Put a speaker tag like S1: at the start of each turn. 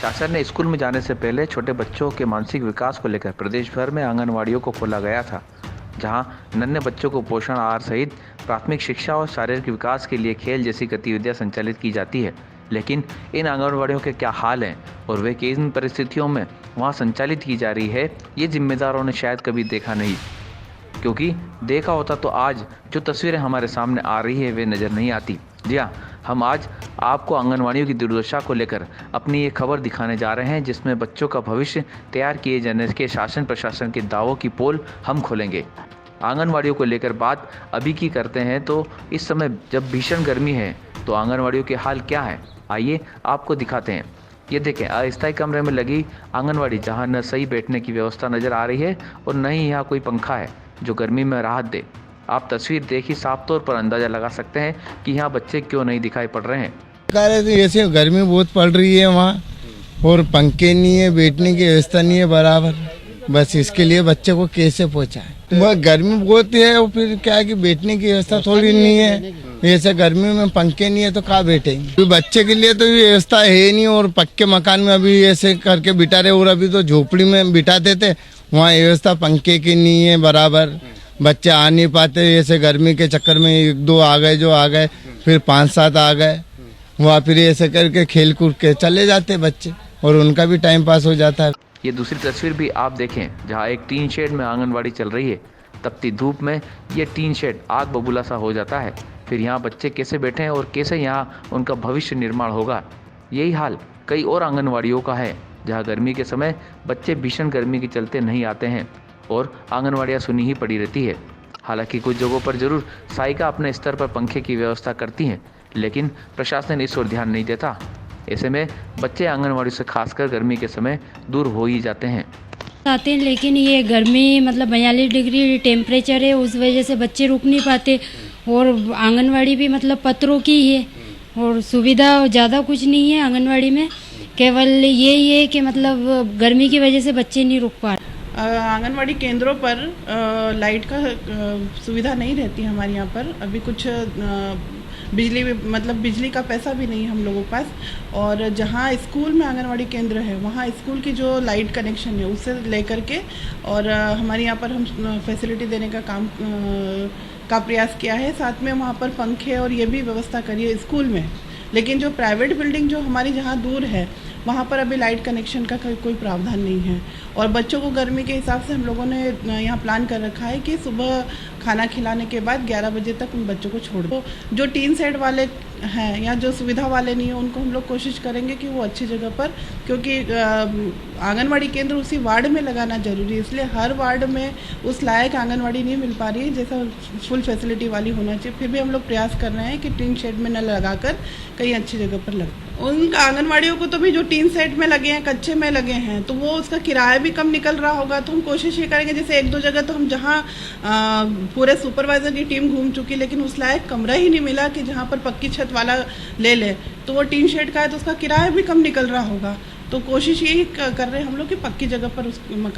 S1: शासन ने स्कूल में जाने से पहले छोटे बच्चों के मानसिक विकास को लेकर प्रदेश भर में आंगनवाड़ियों को खोला गया था, जहां नन्हे बच्चों को पोषण आहार सहित प्राथमिक शिक्षा और शारीरिक विकास के लिए खेल जैसी गतिविधियां संचालित की जाती है। लेकिन इन आंगनवाड़ियों के क्या हाल हैं और वे किन परिस्थितियों में वहां संचालित की जा रही है, ये जिम्मेदारों ने शायद कभी देखा नहीं, क्योंकि देखा होता तो आज जो तस्वीरें हमारे सामने आ रही है वे नज़र नहीं आती। जी हाँ, हम आज आपको आंगनवाड़ियों की दुर्दशा को लेकर अपनी ये खबर दिखाने जा रहे हैं, जिसमें बच्चों का भविष्य तैयार किए जाने के शासन प्रशासन के दावों की पोल हम खोलेंगे। आंगनवाड़ियों को लेकर बात अभी की करते हैं तो इस समय जब भीषण गर्मी है तो आंगनवाड़ियों के हाल क्या है, आइए आपको दिखाते हैं। ये देखें, अस्थायी कमरे में लगी आंगनवाड़ी, जहाँ न सही बैठने की व्यवस्था नज़र आ रही है और न ही यहाँ कोई पंखा है जो गर्मी में राहत दे। आप तस्वीर देख ही साफ तौर पर अंदाजा लगा सकते हैं कि यहाँ बच्चे क्यों नहीं दिखाई पड़ रहे हैं।
S2: ऐसे गर्मी बहुत पड़ रही है वहाँ, और पंखे नहीं है, बैठने की व्यवस्था नहीं है बराबर। बस इसके लिए बच्चे को कैसे पहुँचाए? वह गर्मी बहुत है और फिर क्या है कि बैठने की व्यवस्था थोड़ी नहीं है। ऐसे गर्मी में पंखे नहीं है तो कहाँ बैठेंगे? बच्चे के लिए तो ये व्यवस्था है नहीं, और पक्के मकान में अभी ऐसे करके बिठा रहे, और अभी तो झोपड़ी में बिठाते थे, वहाँ व्यवस्था पंखे की नहीं है बराबर। बच्चे आ नहीं पाते, ऐसे गर्मी के चक्कर में 1-2 आ गए जो आ गए, फिर 5-7 आ गए, वहाँ फिर ऐसे करके खेल कूद के चले जाते बच्चे, और उनका भी टाइम पास हो जाता है।
S1: ये दूसरी तस्वीर भी आप देखें, जहाँ एक टीन शेड में आंगनवाड़ी चल रही है। तपती धूप में ये टीन शेड आग बबूला सा हो जाता है। फिर यहाँ बच्चे कैसे बैठें और कैसे यहाँ उनका भविष्य निर्माण होगा? यही हाल कई और आंगनवाड़ियों का है, जहाँ गर्मी के समय बच्चे भीषण गर्मी के चलते नहीं आते हैं और आंगनवाड़ियाँ सुनी ही पड़ी रहती है। हालांकि कुछ जगहों पर जरूर साइका अपने स्तर पर पंखे की व्यवस्था करती हैं, लेकिन प्रशासन इस ओर ध्यान नहीं देता। ऐसे में बच्चे आंगनवाड़ी से खासकर गर्मी के समय दूर हो ही जाते हैं।
S3: लेकिन ये गर्मी मतलब 42 डिग्री टेम्परेचर है, उस वजह से बच्चे रुक नहीं पाते, और आंगनवाड़ी भी मतलब पत्रों की है और सुविधा ज़्यादा कुछ नहीं है आंगनवाड़ी में। केवल यही है कि मतलब गर्मी की वजह से बच्चे नहीं रुक पा रहे।
S4: आंगनवाड़ी केंद्रों पर लाइट का सुविधा नहीं रहती हमारे यहाँ पर। अभी कुछ बिजली का पैसा भी नहीं है हम लोगों के पास। और जहाँ स्कूल में आंगनवाड़ी केंद्र है, वहाँ स्कूल की जो लाइट कनेक्शन है उससे लेकर के, और हमारे यहाँ पर हम फैसिलिटी देने का प्रयास किया है। साथ में वहाँ पर पंखे और ये भी व्यवस्था करी है स्कूल में। लेकिन जो प्राइवेट बिल्डिंग जो हमारी जहाँ दूर है, वहाँ पर अभी लाइट कनेक्शन का कोई प्रावधान नहीं है। और बच्चों को गर्मी के हिसाब से हम लोगों ने यहाँ प्लान कर रखा है कि सुबह खाना खिलाने के बाद 11 बजे तक उन बच्चों को छोड़ दो। जो टीन सेट वाले हैं या जो सुविधा वाले नहीं है, उनको हम लोग कोशिश करेंगे कि वो अच्छी जगह पर, क्योंकि आंगनवाड़ी केंद्र उसी वार्ड में लगाना जरूरी है, इसलिए हर वार्ड में उस लायक आंगनवाड़ी नहीं मिल पा रही है जैसा फुल फैसिलिटी वाली होना चाहिए। फिर भी हम लोग प्रयास कर रहे हैं कि टीन शेड में न लगाकर कहीं अच्छी जगह पर लगे। उन आंगनवाड़ियों को तो भी जो टीन सेट में लगे हैं, कच्चे में लगे हैं, तो वो उसका किराया भी कम निकल रहा होगा। तो हम कोशिश ये करेंगे, जैसे 1-2 जगह तो हम जहाँ पूरे सुपरवाइजर की टीम घूम चुकी, लेकिन उस लायक कमरा ही नहीं मिला कि जहाँ पर पक्की छत वाला ले ले, तो वो टीन शेड का है तो उसका किराया भी कम निकल रहा होगा। तो कोशिश यही कर रहे हैं हम लोग कि पक्की जगह पर उस मकान